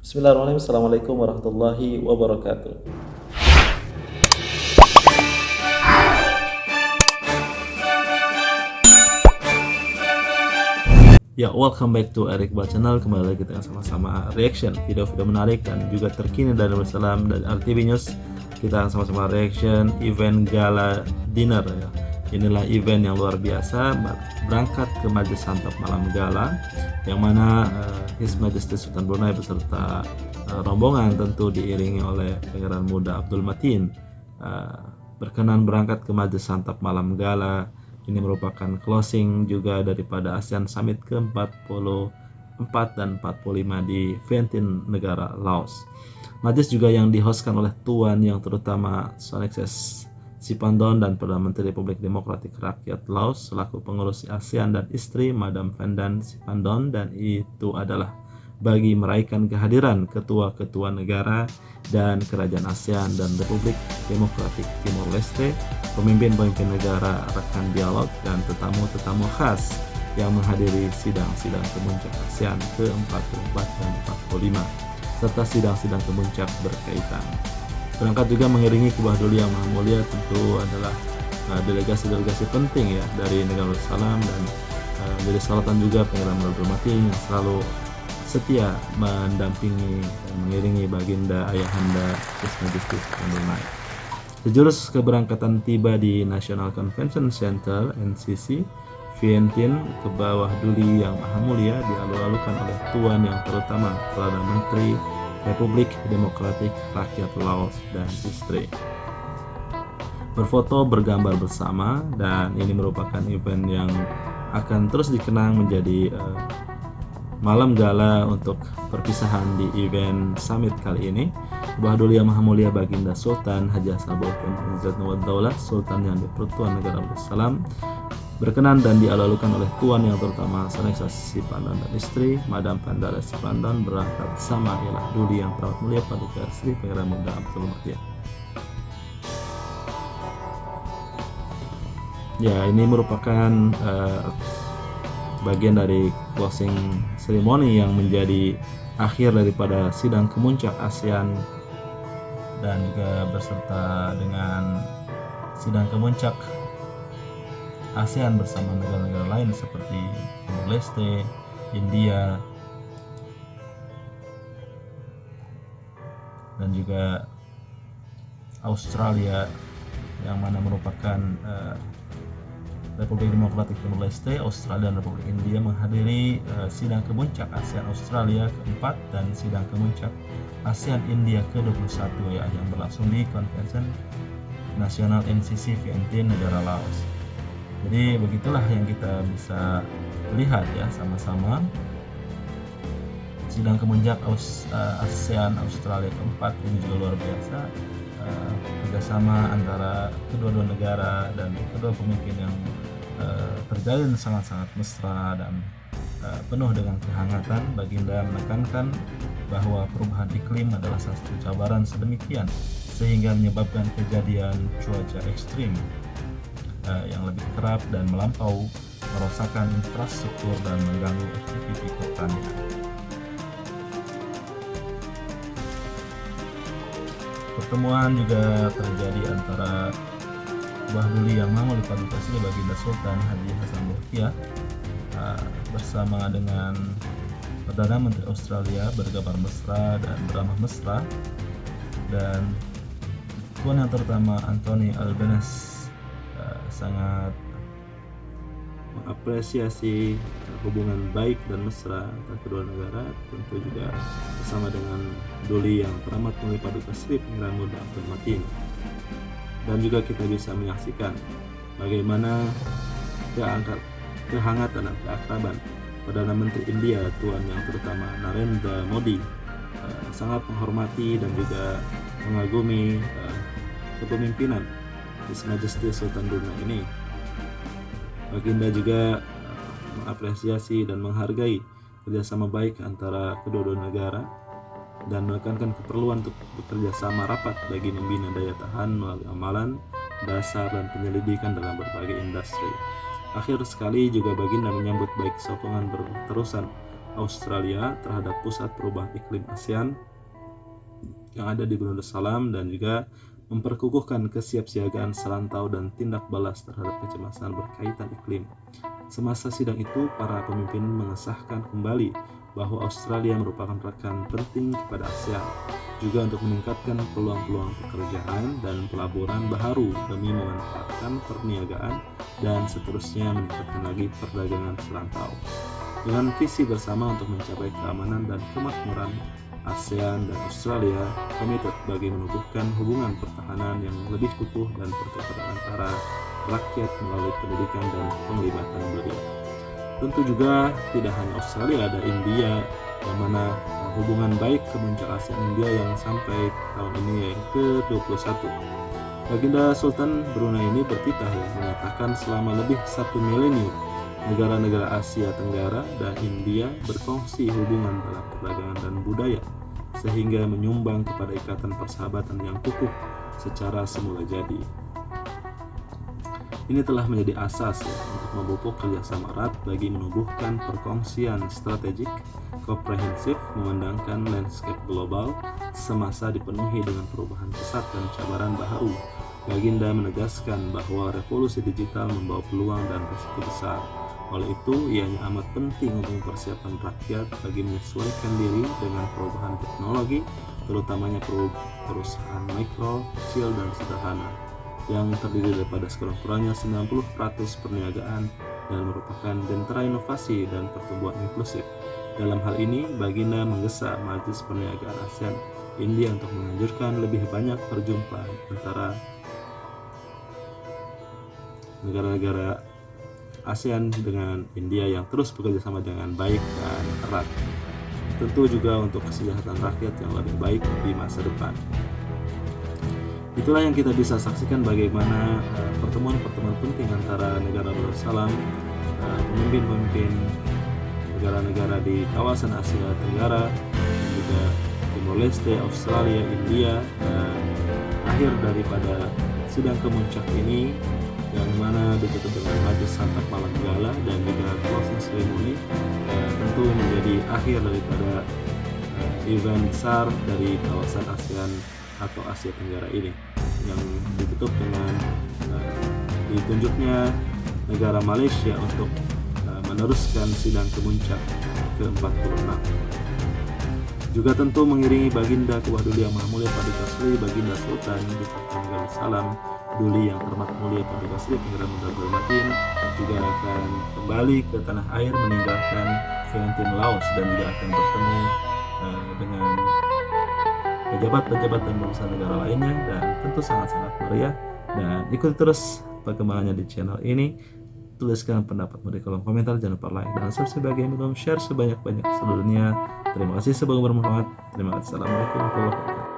Bismillahirrahmanirrahim. Assalamualaikum warahmatullahi wabarakatuh. Ya, welcome back to Eric Bal Channel. Kembali lagi dengan sama-sama reaction video-video menarik dan juga terkini dari Darussalam dan RTV News. Kita akan sama-sama reaction event gala dinner ya. Inilah event yang luar biasa, berangkat ke Majelis Santap Malam Gala, yang mana His Majesty Sultan Brunei beserta rombongan tentu diiringi oleh Pangeran Muda Abdul Matin berkenan berangkat ke Majelis Santap Malam Gala. Ini merupakan closing juga daripada ASEAN Summit ke-44 dan 45 di Vientiane, negara Laos. Majelis juga yang dihostkan oleh Tuan yang terutama Son Excellence Sipandon dan Perdana Menteri Republik Demokratik Rakyat Laos selaku pengurus ASEAN dan istri Madam Vendan Sipandon, dan itu adalah bagi meraihkan kehadiran ketua-ketua negara dan kerajaan ASEAN dan Republik Demokratik Timor Leste, pemimpin-pemimpin negara rekan dialog, dan tetamu-tetamu khas yang menghadiri sidang-sidang kemuncak ASEAN ke-44 dan 45 serta sidang-sidang kemuncak berkaitan. Berangkat juga mengiringi Kubah Duli Yang Maha Mulia tentu adalah delegasi-delegasi penting ya dari negara Darussalam, dan jadi salatan juga Pangeran Muda Abdul Matin yang selalu setia mendampingi dan mengiringi baginda ayahanda His Majesty Sultan Brunei. Sejurus keberangkatan tiba di National Convention Center NCC Vientiane ke bawah Duli Yang Maha Mulia dialu-alukan oleh Tuan yang terutama Perdana Menteri Republik Demokratik Rakyat Laos dan istri. Berfoto, bergambar bersama, dan ini merupakan event yang akan terus dikenang menjadi malam gala untuk perpisahan di event summit kali ini. Kubah Duli Yang Maha Mulia Baginda Sultan Haji Hassanul Izzat Wad Daulah, Sultan yang dipertuan negara Darussalam, berkenan dan dialu-alukan oleh Tuan yang terutama Son Excellence Sipandon dan istri Madam Pandara Sipandon berangkat bersama ialah Duli Yang Teramat Mulia Paduka Sri Pangeran Muda Abdul Matin. Ya, ini merupakan bagian dari closing ceremony yang menjadi akhir daripada sidang kemuncak ASEAN dan juga beserta dengan sidang kemuncak ASEAN bersama negara-negara lain seperti Timor Leste, India, dan juga Australia, yang mana merupakan Republik Demokratik Timor Leste, Australia, dan Republik India menghadiri sidang kemuncak ASEAN Australia keempat dan sidang kemuncak ASEAN India ke-21 ya, yang berlangsung di Convention Nasional NCC Vientiane, negara Laos. Jadi begitulah yang kita bisa lihat ya sama-sama sidang kemuncak ASEAN Australia keempat. Ini juga luar biasa, kerjasama antara kedua-dua negara dan kedua pemimpin yang terjalin sangat-sangat mesra dan penuh dengan kehangatan. Baginda menekankan bahwa perubahan iklim adalah satu cabaran sedemikian sehingga menyebabkan kejadian cuaca ekstrim yang lebih kerap dan melampau, merosakkan infrastruktur dan mengganggu aktivitas pertanian. Pertemuan juga terjadi antara Kubah Duli Yang Maha Mulia Paduka Sri Baginda Sultan Haji Hassanul Bolkiah bersama dengan Perdana Menteri Australia bergambar mesra dan beramah mesra, dan Tuan yang terutama Anthony Albanese sangat mengapresiasi hubungan baik dan mesra antara kedua negara, tentu juga bersama dengan Duli Yang Teramat Mulia Paduka Sri Pangeran Muda Abdul Matin. Dan juga kita bisa menyaksikan bagaimana kehangatan dan keakraban Perdana Menteri India Tuan yang terutama Narendra Modi sangat menghormati dan juga mengagumi kepemimpinan His Majesty Sultan Brunei ini. Baginda juga mengapresiasi dan menghargai kerjasama baik antara kedua-dua negara dan menekankan keperluan untuk bekerja sama rapat bagi membina daya tahan melalui amalan, dasar, dan penyelidikan dalam berbagai industri. Akhir sekali juga Baginda menyambut baik sokongan berterusan Australia terhadap pusat perubahan iklim ASEAN yang ada di Brunei Darussalam, dan juga memperkukuhkan kesiapsiagaan serantau dan tindak balas terhadap kecemasan berkaitan iklim. Semasa sidang itu, para pemimpin mengesahkan kembali bahwa Australia merupakan rekan penting kepada ASEAN, juga untuk meningkatkan peluang-peluang pekerjaan dan pelaburan baharu demi memanfaatkan perniagaan dan seterusnya meningkatkan lagi perdagangan serantau. Dengan visi bersama untuk mencapai keamanan dan kemakmuran, ASEAN dan Australia komited bagi menumbuhkan hubungan pertahanan yang lebih utuh dan pertukaran antara rakyat melalui pendidikan dan penglibatan belia. Tentu juga tidak hanya Australia, ada India, yang mana hubungan baik kemuncak ASEAN India yang sampai tahun ini yang ke-21. Baginda Sultan Brunei ini bertitah mengatakan selama lebih 1 milenium negara-negara Asia Tenggara dan India berkongsi hubungan dalam perdagangan dan budaya, sehingga menyumbang kepada ikatan persahabatan yang kukuh secara semula jadi. Ini telah menjadi asas untuk memupuk kerjasama erat bagi menumbuhkan perkongsian strategik komprehensif, memandangkan landscape global semasa dipenuhi dengan perubahan pesat dan cabaran baharu. Baginda menegaskan bahwa revolusi digital membawa peluang dan risiko besar. Oleh itu, ianya amat penting untuk mempersiapkan rakyat bagi menyesuaikan diri dengan perubahan teknologi, terutamanya perusahaan mikro, kecil, dan sederhana, yang terdiri daripada sekurang-kurangnya 90% perniagaan dan merupakan jentera inovasi dan pertumbuhan inklusif. Dalam hal ini, Baginda menggesa Majelis Perniagaan ASEAN India untuk menganjurkan lebih banyak perjumpaan antara negara-negara ASEAN dengan India yang terus bekerja sama dengan baik dan erat. Tentu juga untuk kesejahteraan rakyat yang lebih baik di masa depan. Itulah yang kita bisa saksikan bagaimana pertemuan-pertemuan penting antara negara Darussalam, pemimpin-pemimpin negara-negara di kawasan Asia Tenggara, dan juga Timor Leste, Australia, India, dan akhir daripada sidang kemuncak ini yang mana ditutup dengan majelis santap malam gala dan juga closing ceremony, tentu menjadi akhir daripada event besar dari kawasan ASEAN atau Asia Tenggara ini, yang ditutup dengan ditunjuknya negara Malaysia untuk meneruskan sidang kemuncak ke-46. Juga tentu mengiringi Baginda Kewah Duli Yang Maha Mulia Paduka Sri Baginda Sultan Bintang Darussalam Duli Yang Terhormat Mulia Paduka Sri Pangeran Darmatin juga akan kembali ke tanah air meninggalkan Vientiane Laos, dan juga akan bertemu dengan pejabat-pejabat dan bangsa negara lainnya, dan tentu sangat-sangat meriah. Dan ikuti terus perkembangannya di channel ini. Tuliskan pendapatmu di kolom komentar, jangan lupa like dan subscribe bagi yang belum, share sebanyak-banyak seluruh dunia. Terima kasih, semoga bermanfaat. Terima kasih. Assalamualaikum warahmatullahi wabarakatuh.